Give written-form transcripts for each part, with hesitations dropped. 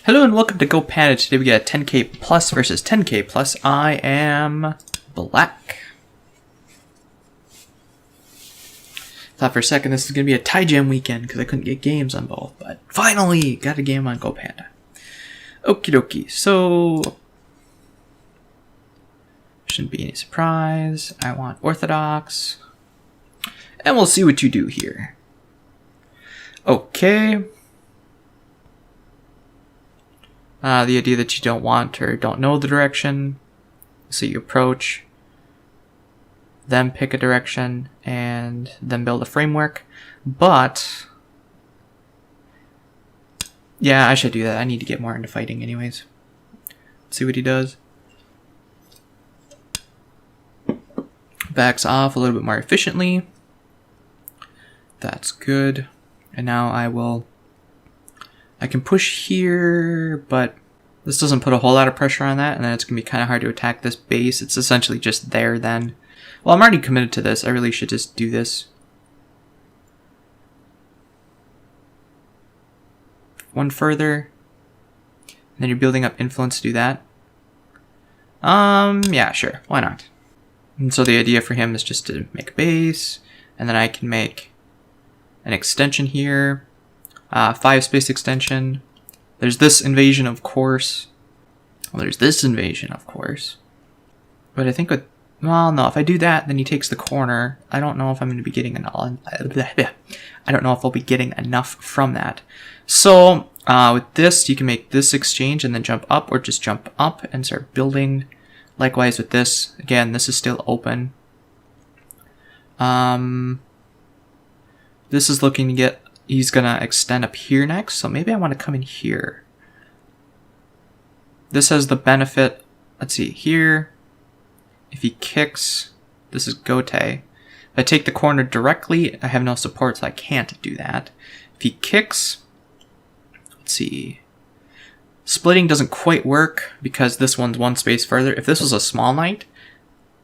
Hello and welcome to GoPanda. Today we got 10k plus versus 10k plus. I am black. Thought for a second this was going to be a Tygem weekend because I couldn't get games on both, but finally got a game on GoPanda. Okie dokie, so shouldn't be any surprise. I want Orthodox, and we'll see what you do here. Okay. The idea that you don't want or don't know the direction, so you approach, then pick a direction, and then build a framework. But yeah, I should do that. I need to get more into fighting anyways. Let's see what he does. Backs off a little bit more efficiently. That's good. And now I can push here, but this doesn't put a whole lot of pressure on that, and then it's going to be kind of hard to attack this base. It's essentially just there then. Well, I'm already committed to this. I really should just do this. One further. And then you're building up influence to do that. Yeah, sure. Why not? And so the idea for him is just to make a base, and then I can make an extension here. 5-space extension. There's this invasion, of course. Well, there's this invasion, of course. But I think with... Well, no, if I do that, then he takes the corner. I don't know if I'm going to be getting I don't know if I'll be getting enough from that. So, with this, you can make this exchange and then jump up, or just jump up and start building. Likewise with this. Again, this is still open. This is looking to get... He's going to extend up here next, so maybe I want to come in here. This has the benefit, let's see, here, if he kicks, this is Gote. If I take the corner directly, I have no support, so I can't do that. If he kicks, let's see, splitting doesn't quite work because this one's one space further. If this was a small knight,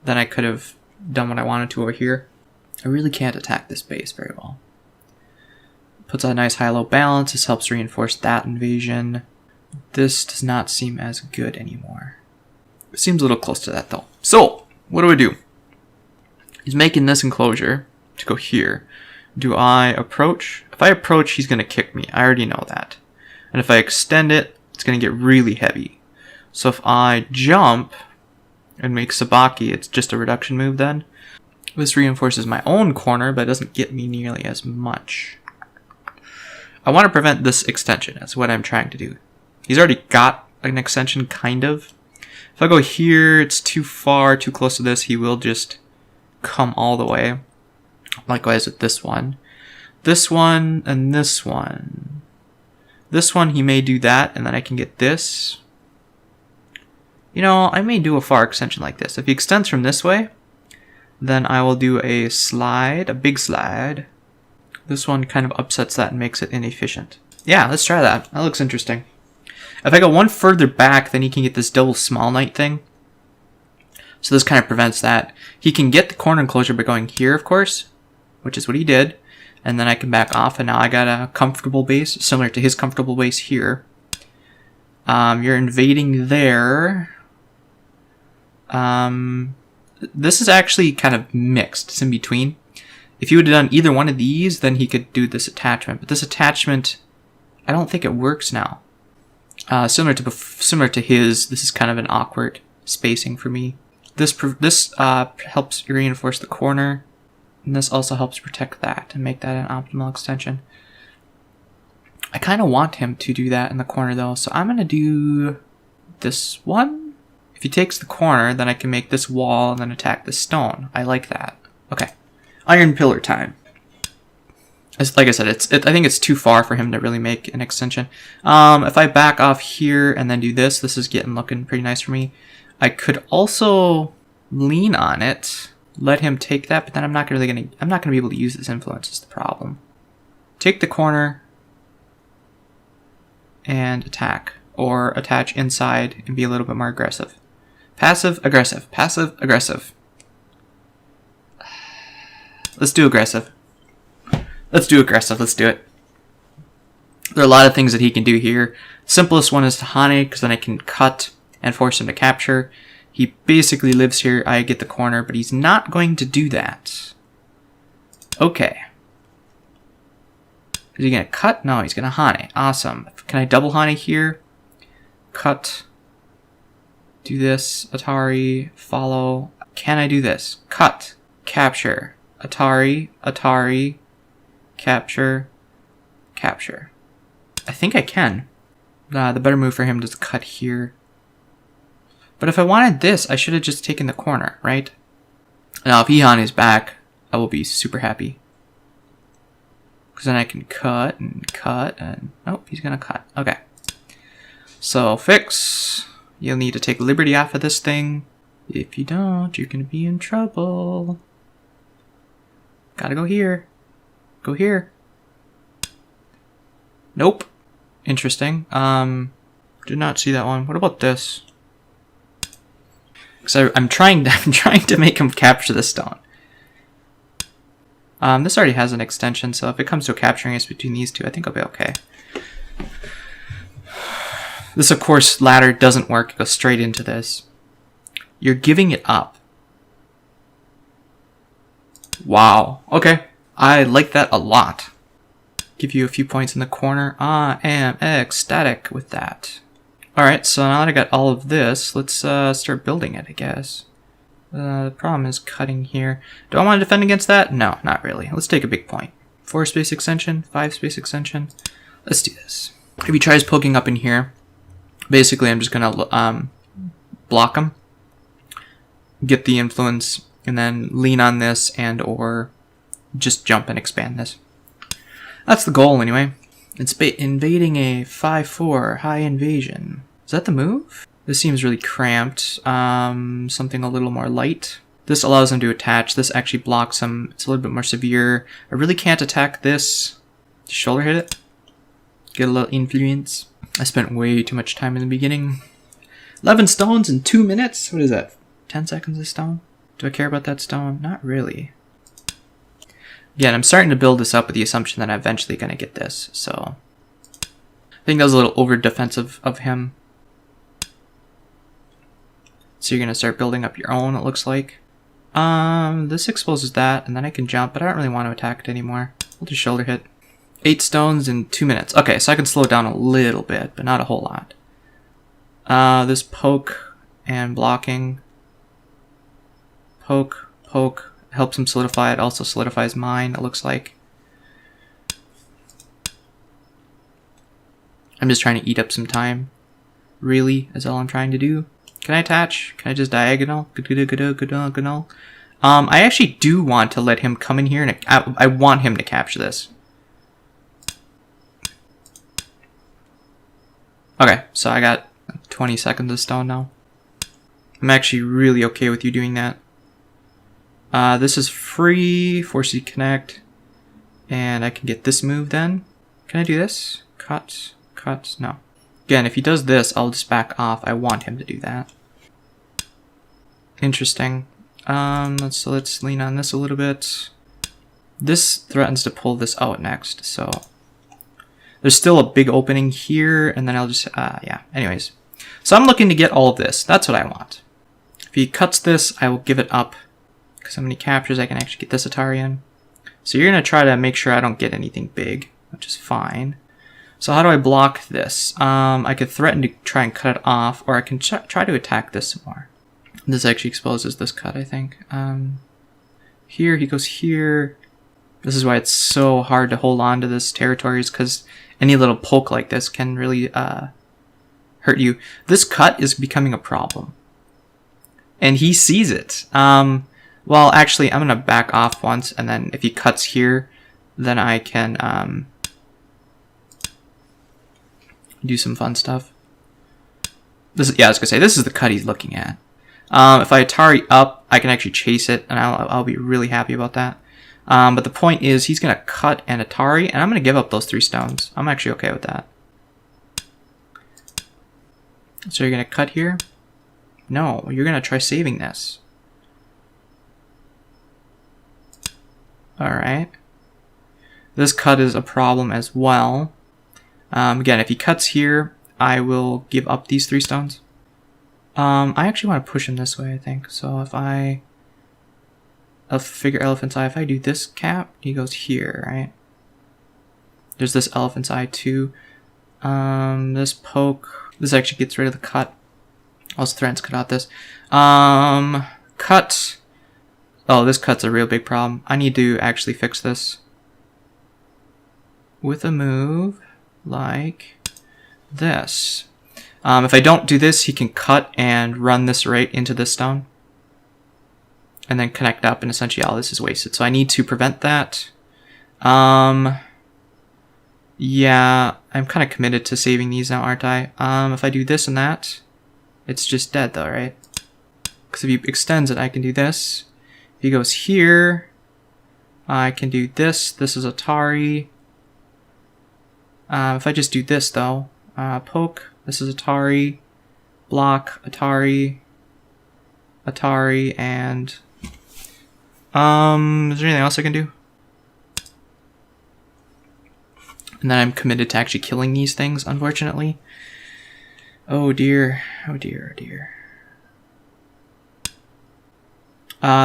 then I could have done what I wanted to over here. I really can't attack this base very well. Puts a nice high-low balance. This helps reinforce that invasion. This does not seem as good anymore. It seems a little close to that, though. So, what do? He's making this enclosure to go here. Do I approach? If I approach, he's going to kick me. I already know that. And if I extend it, it's going to get really heavy. So if I jump and make Sabaki, it's just a reduction move then. This reinforces my own corner, but it doesn't get me nearly as much. I want to prevent this extension. That's what I'm trying to do. He's already got an extension, kind of. If I go here, it's too far, too close to this. He will just come all the way. Likewise with this one. This one and this one. This one, he may do that, and then I can get this. You know, I may do a far extension like this. If he extends from this way, then I will do a slide, a big slide. This one kind of upsets that and makes it inefficient. Yeah, let's try that. That looks interesting. If I go one further back, then he can get this double small knight thing. So this kind of prevents that. He can get the corner enclosure by going here, of course, which is what he did. And then I can back off, and now I got a comfortable base, similar to his comfortable base here. You're invading there. This is actually kind of mixed. It's in between. If you would have done either one of these, then he could do this attachment. But this attachment, I don't think it works now. Similar to his, this is kind of an awkward spacing for me. This helps reinforce the corner, and this also helps protect that and make that an optimal extension. I kind of want him to do that in the corner though, so I'm going to do this one. If he takes the corner, then I can make this wall and then attack the stone. I like that. Okay. Iron Pillar time. Like I said, I think it's too far for him to really make an extension. If I back off here and then do this, this is looking pretty nice for me. I could also lean on it, let him take that, but then I'm not gonna be able to use this influence. Is the problem. Take the corner and attack, or attach inside and be a little bit more aggressive. Passive, aggressive, passive, aggressive. Let's do aggressive. Let's do aggressive. Let's do it. There are a lot of things that he can do here. Simplest one is to Hane, because then I can cut and force him to capture. He basically lives here. I get the corner, but he's not going to do that. Okay. Is he going to cut? No, he's going to Hane. Awesome. Can I double Hane here? Cut. Do this. Atari. Follow. Can I do this? Cut. Capture. Atari. Atari. Capture. Capture. I think I can. The better move for him is to cut here. But if I wanted this, I should have just taken the corner, right? Now, if Ihan is back, I will be super happy. Because then I can cut and... Nope, he's going to cut. Okay. So, fix. You'll need to take liberty off of this thing. If you don't, you're going to be in trouble. Gotta go here. Go here. Nope. Interesting. Did not see that one. What about this? Because I'm trying to make him capture the stone. This already has an extension, so if it comes to capturing us between these two, I think I'll be okay. This, of course, ladder doesn't work. It goes straight into this. You're giving it up. Wow. Okay. I like that a lot. Give you a few points in the corner. I am ecstatic with that. Alright, so now that I got all of this, let's start building it, I guess. The problem is cutting here. Do I want to defend against that? No, not really. Let's take a big point. 4 space extension, 5 space extension. Let's do this. If he tries poking up in here, basically I'm just going to block him, get the influence, and then lean on this and or just jump and expand this. That's the goal anyway. It's invading a 5-4 high invasion. Is that the move? This seems really cramped. Something a little more light. This allows him to attach. This actually blocks him. It's a little bit more severe. I really can't attack this. Shoulder hit it. Get a little influence. I spent way too much time in the beginning. 11 stones in 2 minutes? What is that? 10 seconds a stone? Do I care about that stone? Not really. Again, I'm starting to build this up with the assumption that I'm eventually going to get this, so... I think that was a little over-defensive of him. So you're going to start building up your own, it looks like. This exposes that, and then I can jump, but I don't really want to attack it anymore. We'll just shoulder hit. 8 stones in 2 minutes. Okay, so I can slow it down a little bit, but not a whole lot. This poke and blocking. Poke, poke. Helps him solidify. It also solidifies mine, it looks like. I'm just trying to eat up some time. Really, is all I'm trying to do. Can I attach? Can I just diagonal? I actually do want to let him come in here, and I want him to capture this. Okay, so I got 20 seconds of stone now. I'm actually really okay with you doing that. This is free, force you to connect, and I can get this move then. Can I do this? Cut, cut, no. Again, if he does this, I'll just back off. I want him to do that. Interesting. So let's lean on this a little bit. This threatens to pull this out next, so there's still a big opening here, and then I'll just, yeah, anyways. So I'm looking to get all of this. That's what I want. If he cuts this, I will give it up. Because how many captures I can actually get this Atari in. So you're going to try to make sure I don't get anything big, which is fine. So how do I block this? I could threaten to try and cut it off, or I can try to attack this some more. This actually exposes this cut, I think. Here, he goes here. This is why it's so hard to hold on to this territory, is because any little poke like this can really hurt you. This cut is becoming a problem. And he sees it. Well, actually, I'm going to back off once, and then if he cuts here, then I can do some fun stuff. This, yeah, I was going to say, this is the cut he's looking at. If I Atari up, I can actually chase it, and I'll be really happy about that. But the point is, he's going to cut and Atari, and I'm going to give up those 3 stones. I'm actually okay with that. So you're going to cut here? No, you're going to try saving this. Alright. This cut is a problem as well. Again, if he cuts here, I will give up these 3 stones. I actually want to push him this way, I think. So if I... a figure elephant's eye, if I do this cap, he goes here, right? There's this elephant's eye too. This poke, this actually gets rid of the cut. Also threatens cut out this. Cut. Oh, this cut's a real big problem. I need to actually fix this with a move like this. If I don't do this, he can cut and run this right into this stone. And then connect up, and essentially all this is wasted. So I need to prevent that. Yeah, I'm kind of committed to saving these now, aren't I? If I do this and that, it's just dead though, right? Because if he extends it, I can do this. If he goes here, I can do this. This is Atari. If I just do this though, poke, this is Atari, block, Atari, Atari, and is there anything else I can do? And then I'm committed to actually killing these things, unfortunately. Oh dear, oh dear, oh dear.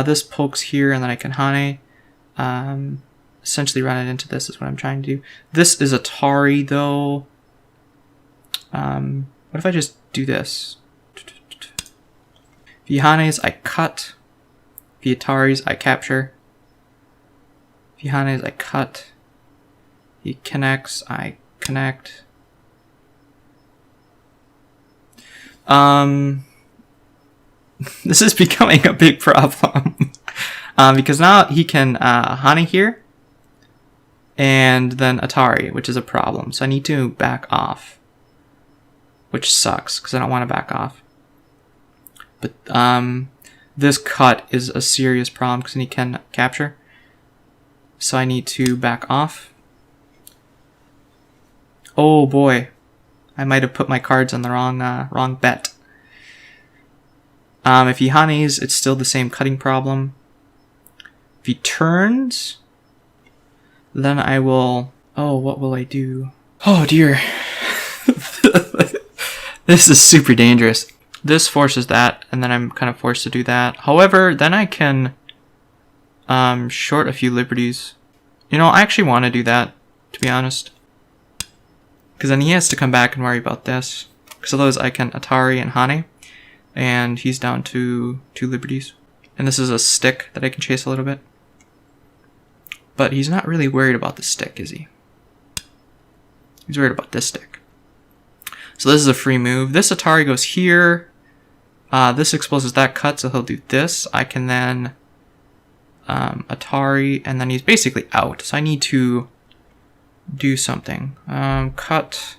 This pokes here, and then I can Hane. Essentially run it into this is what I'm trying to do. This is Atari, though. What if I just do this? If he Hanes, I cut. If he Ataris, I capture. If he Hanes, I cut. He connects, I connect. This is becoming a big problem. Because now he can Hane here, and then Atari, which is a problem. So I need to back off, which sucks, because I don't want to back off. But this cut is a serious problem, because he can capture. So I need to back off. Oh boy, I might have put my cards on the wrong bet. If he Hanes, it's still the same cutting problem. If he turns, then I will... Oh, what will I do? Oh dear. This is super dangerous. This forces that, and then I'm kind of forced to do that. However, then I can short a few liberties. You know, I actually want to do that, to be honest. Because then he has to come back and worry about this. Because otherwise I can Atari and Hane. And he's down to 2 liberties. And this is a stick that I can chase a little bit. But he's not really worried about the stick, is he? He's worried about this stick. So this is a free move. This Atari goes here. This exposes that cut, so he'll do this. I can then Atari, and then he's basically out. So I need to do something. Cut.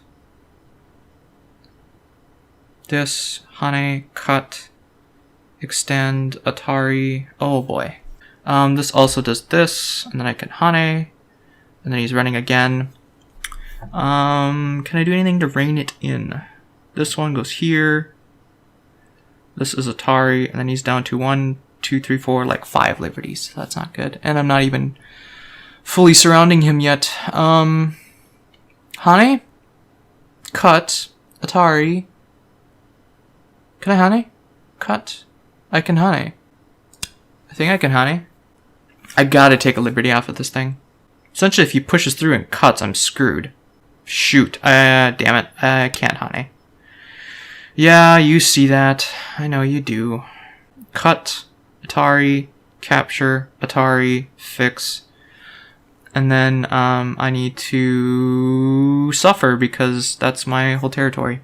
This, Hane, cut, extend, Atari. Oh boy. This also does this, and then I can Hane, and then he's running again. Can I do anything to rein it in? This one goes here. This is Atari, and then he's down to 1, 2, 3, 4, like 5 liberties. So that's not good. And I'm not even fully surrounding him yet. Hane, cut, Atari. Can I Hane? Cut. I can Hane. I think I can Hane. I gotta take a liberty off of this thing. Essentially, if he pushes through and cuts, I'm screwed. Shoot. Damn it. I can't Hane. Yeah, you see that. I know you do. Cut. Atari. Capture. Atari. Fix. And then I need to suffer because that's my whole territory.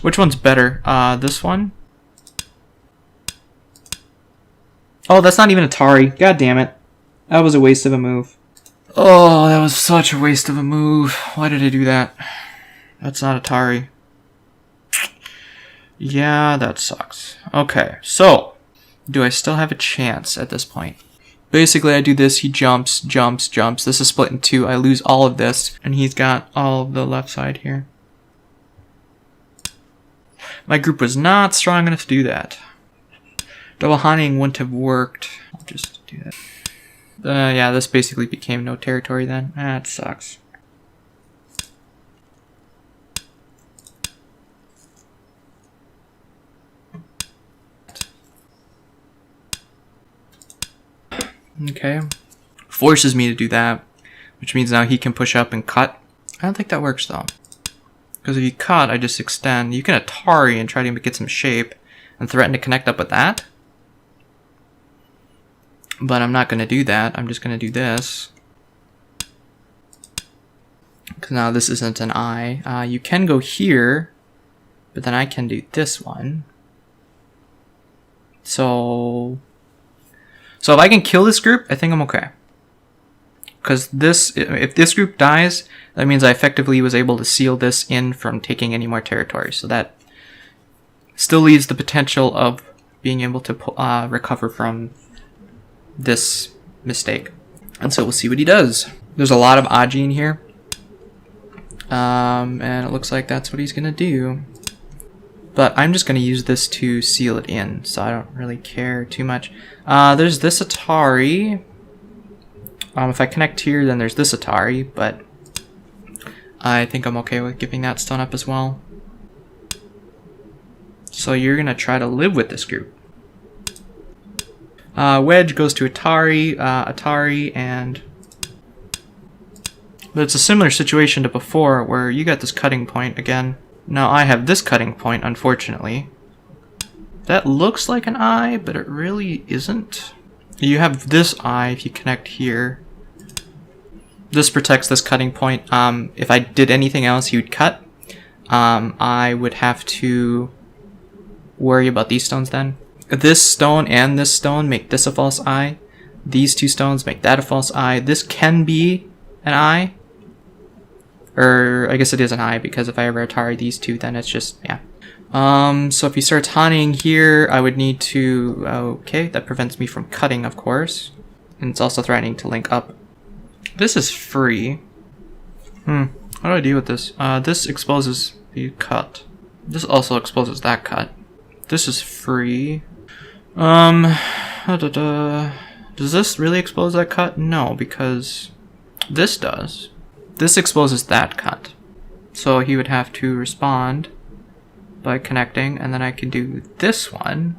Which one's better? This one? Oh, that's not even Atari. God damn it. That was a waste of a move. Oh, that was such a waste of a move. Why did I do that? That's not Atari. Yeah, that sucks. Okay, so, do I still have a chance at this point? Basically, I do this, he jumps, jumps, jumps. This is split in 2. I lose all of this, and he's got all of the left side here. My group was not strong enough to do that. Double Haning wouldn't have worked. I'll just do that. Yeah, this basically became no territory then. That sucks. Okay. Forces me to do that, which means now he can push up and cut. I don't think that works though. Because if you cut, I just extend. You can Atari and try to get some shape and threaten to connect up with that. But I'm not going to do that. I'm just going to do this. Because now this isn't an eye. You can go here, but then I can do this one. So if I can kill this group, I think I'm okay. Because this, if this group dies, that means I effectively was able to seal this in from taking any more territory. So that still leaves the potential of being able to recover from this mistake. And so we'll see what he does. There's a lot of Aji in here. And it looks like that's what he's going to do. But I'm just going to use this to seal it in, so I don't really care too much. There's this Atari. If I connect here, then there's this Atari, but I think I'm okay with giving that stone up as well. So you're going to try to live with this group. Wedge goes to Atari, and... But it's a similar situation to before, where you got this cutting point again. Now I have this cutting point, unfortunately. That looks like an eye, but it really isn't. You have this eye if you connect here. This protects this cutting point. If I did anything else, you'd cut. I would have to worry about these stones then. This stone and this stone make this a false eye. These two stones make that a false eye. This can be an eye. Or I guess it is an eye, because if I ever Atari these two, then it's just, yeah. So if he starts hunting here, I would need to, okay, that prevents me from cutting, of course. And it's also threatening to link up. This is free. How do I deal with this? This exposes the cut. This also exposes that cut. This is free. Does this really expose that cut? No, because this does. This exposes that cut. So he would have to respond by connecting, and then I can do this one,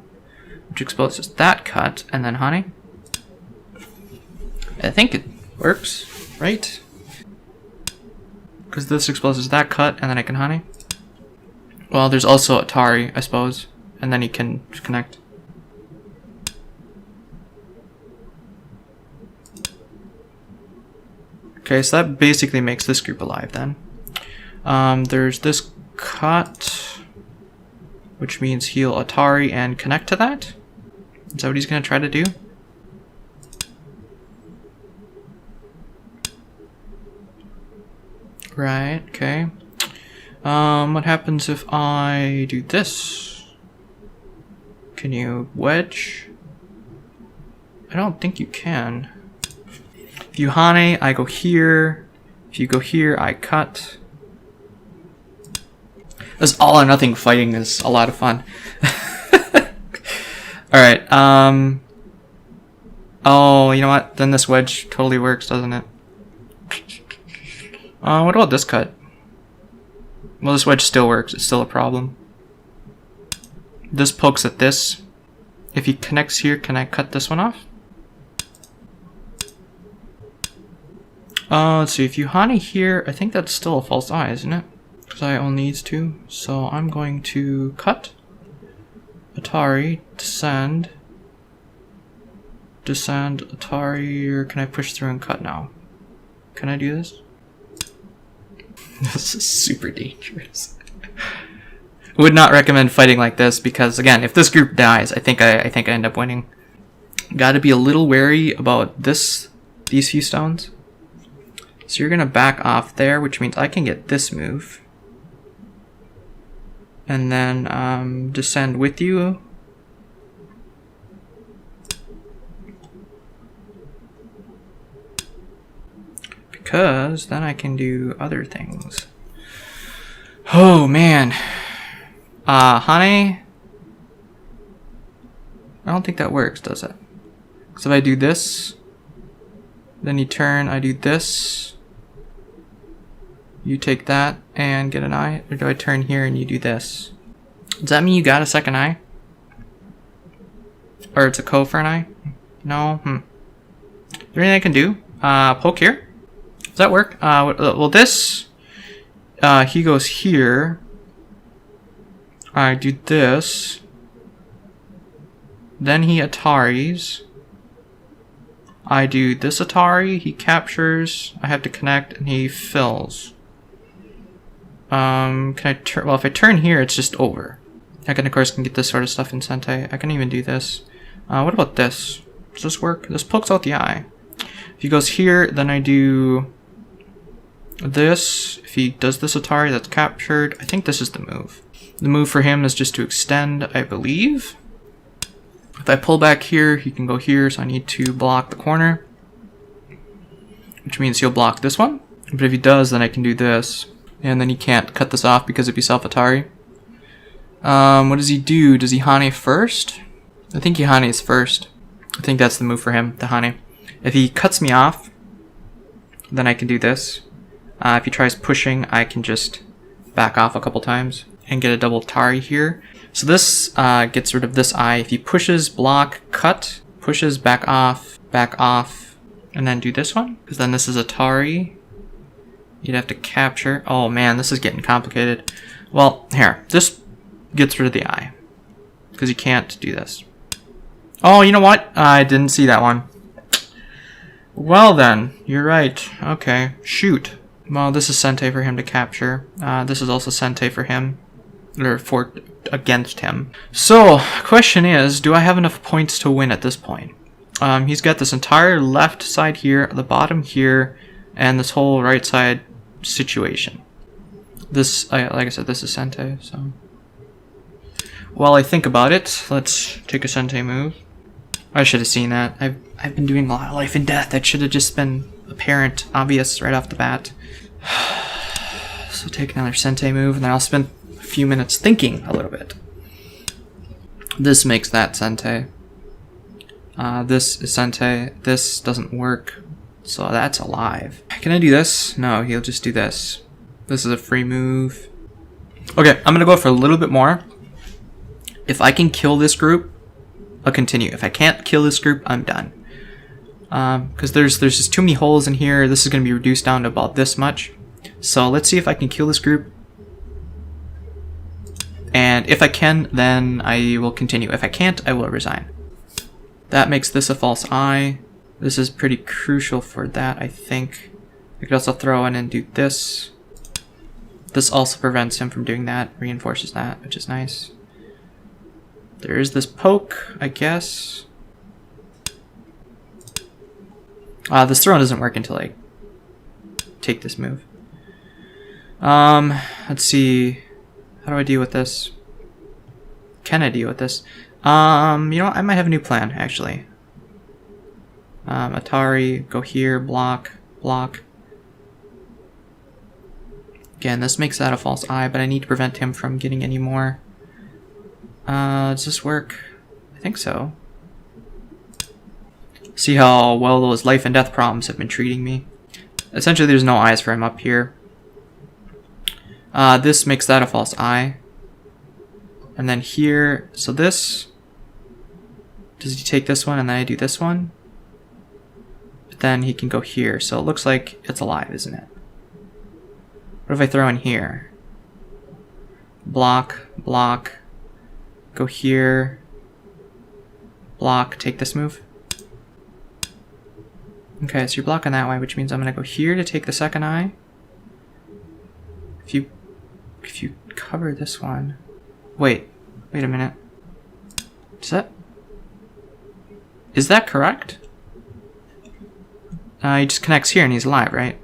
which exposes that cut, and then honey. I think it works, right? Because this exposes that cut, and then I can honey. Well, there's also Atari, I suppose, and then he can connect. Okay, so that basically makes this group alive then. There's this cut, which means he'll Atari and connect to that. Is that what he's going to try to do? Right, okay. What happens if I do this? Can you wedge? I don't think you can. If you hane, I go here. If you go here, I cut. This all or nothing fighting is a lot of fun. Alright, oh, you know what? Then this wedge totally works, doesn't it? What about this cut? Well, this wedge still works. It's still a problem. This pokes at this. If he connects here, can I cut this one off? Let's see, if you hane here, I think that's still a false eye, isn't it? Because I own these two. So I'm going to cut. Atari, descend. Descend, Atari, or can I push through and cut now? Can I do this? This is super dangerous. Would not recommend fighting like this because, again, if this group dies, I think I end up winning. Got to be a little wary about these few stones. So you're gonna back off there, which means I can get this move, and then descend with you. Because then I can do other things. Oh man. Hane? I don't think that works, does it? Because if I do this, then you turn, I do this. You take that and get an eye. Or do I turn here and you do this? Does that mean you got a second eye? Or it's a ko for an eye? No? there anything I can do? Poke here? Does that work? Well, this, he goes here. I do this. Then he Ataris. I do this Atari, he captures, I have to connect, and he fills. Can I turn, well, if I turn here, it's just over. I can, of course, get this sort of stuff in Sentai. I can even do this. What about this? Does this work? This pokes out the eye. If he goes here, then I do this. If he does this Atari, that's captured. I think this is the move. The move for him is just to extend, I believe. If I pull back here, he can go here, so I need to block the corner. Which means he'll block this one. But if he does, then I can do this. And then he can't cut this off because it'd be self-Atari. What does he do? Does he Hane first? I think he Hanes first. I think that's the move for him, the Hane. If he cuts me off, then I can do this. If he tries pushing, I can just back off a couple times and get a double Atari here. So this gets rid of this eye. If he pushes, block, cut, pushes, back off, and then do this one. Because then this is Atari. You'd have to capture. Oh man, this is getting complicated. Well, here. This gets rid of the eye. Because you can't do this. Oh, you know what? I didn't see that one. Well then, you're right. Okay, shoot. Well, this is Sentai for him to capture. This is also Sentai for him. Or for against him. So, question is, do I have enough points to win at this point? He's got this entire left side here, the bottom here, and this whole right side situation. This, like I said, this is Sentai, so... While I think about it, let's take a Sentai move. I should have seen that. I've been doing a lot of life and death. That should have just been apparent, obvious right off the bat. So take another Sentai move, and then I'll spend a few minutes thinking a little bit. This makes that Sentai. This is Sentai. This doesn't work, so that's alive. Can I do this? No, he'll just do this. This is a free move. Okay, I'm gonna go for a little bit more. If I can kill this group, I'll continue. If I can't kill this group, I'm done. Because there's just too many holes in here. This is going to be reduced down to about this much. So let's see if I can kill this group. And if I can, then I will continue. If I can't, I will resign. That makes this a false eye. This is pretty crucial for that, I think. I could also throw in and do this. This also prevents him from doing that, reinforces that, which is nice. There is this poke, I guess. This throw doesn't work until I take this move. Let's see. How do I deal with this? Can I deal with this? You know what? I might have a new plan, actually. Atari, go here, block, block. Again, this makes that a false eye, but I need to prevent him from getting any more. Does this work? I think so. See how well those life and death problems have been treating me. Essentially, there's no eyes for him up here. This makes that a false eye. And then here, so this, does he take this one and then I do this one? But then he can go here, so it looks like it's alive, isn't it? What if I throw in here? Block, block, go here, block, take this move. Okay, so you're blocking that way, which means I'm gonna go here to take the second eye. If you cover this one, wait a minute. Is that correct? He just connects here and he's alive, right?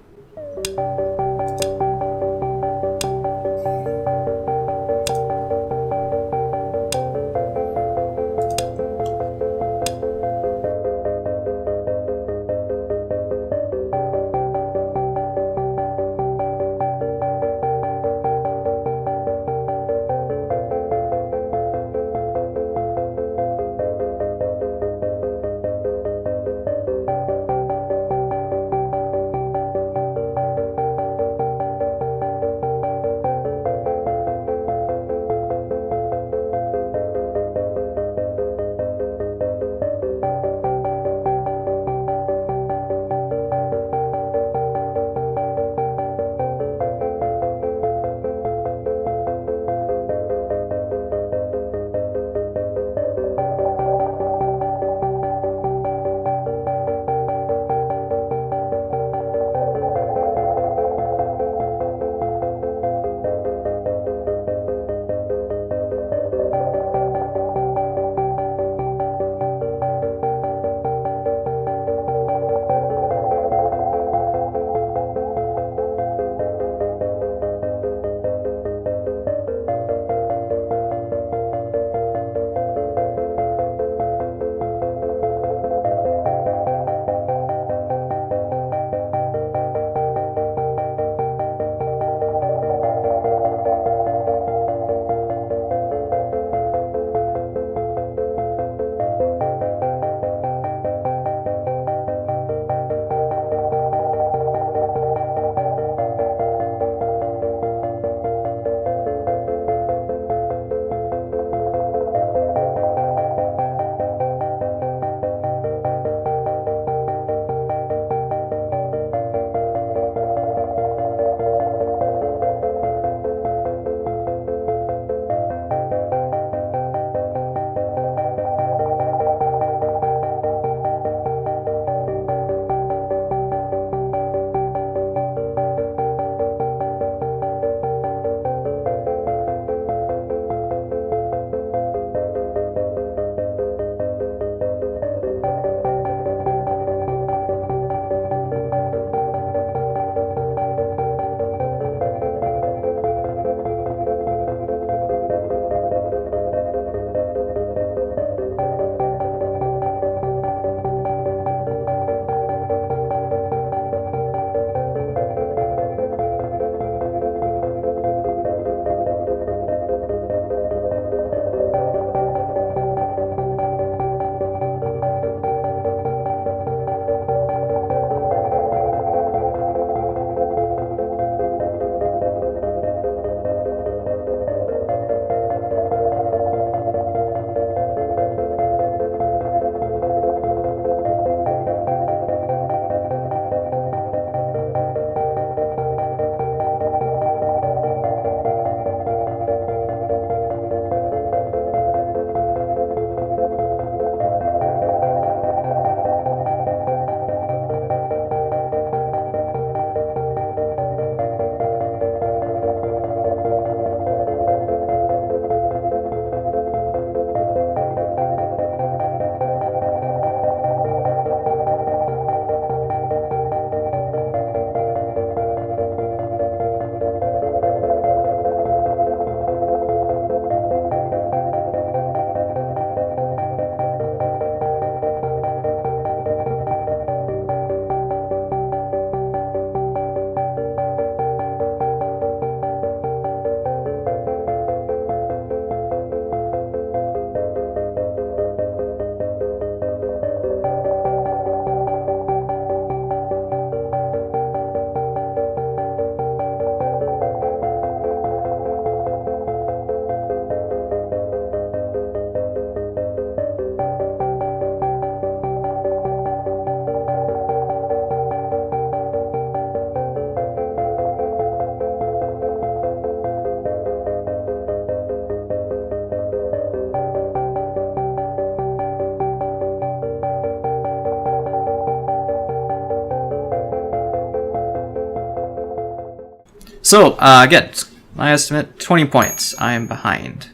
So, again, my estimate, 20 points. I am behind.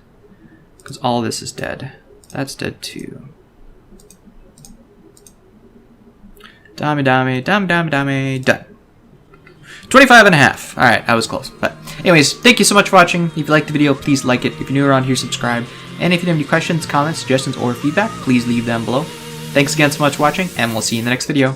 Because all this is dead. That's dead too. Dame, done. 25 and a half. Alright, I was close. But anyways, thank you so much for watching. If you liked the video, please like it. If you're new around here, subscribe. And if you have any questions, comments, suggestions, or feedback, please leave them below. Thanks again so much for watching, and we'll see you in the next video.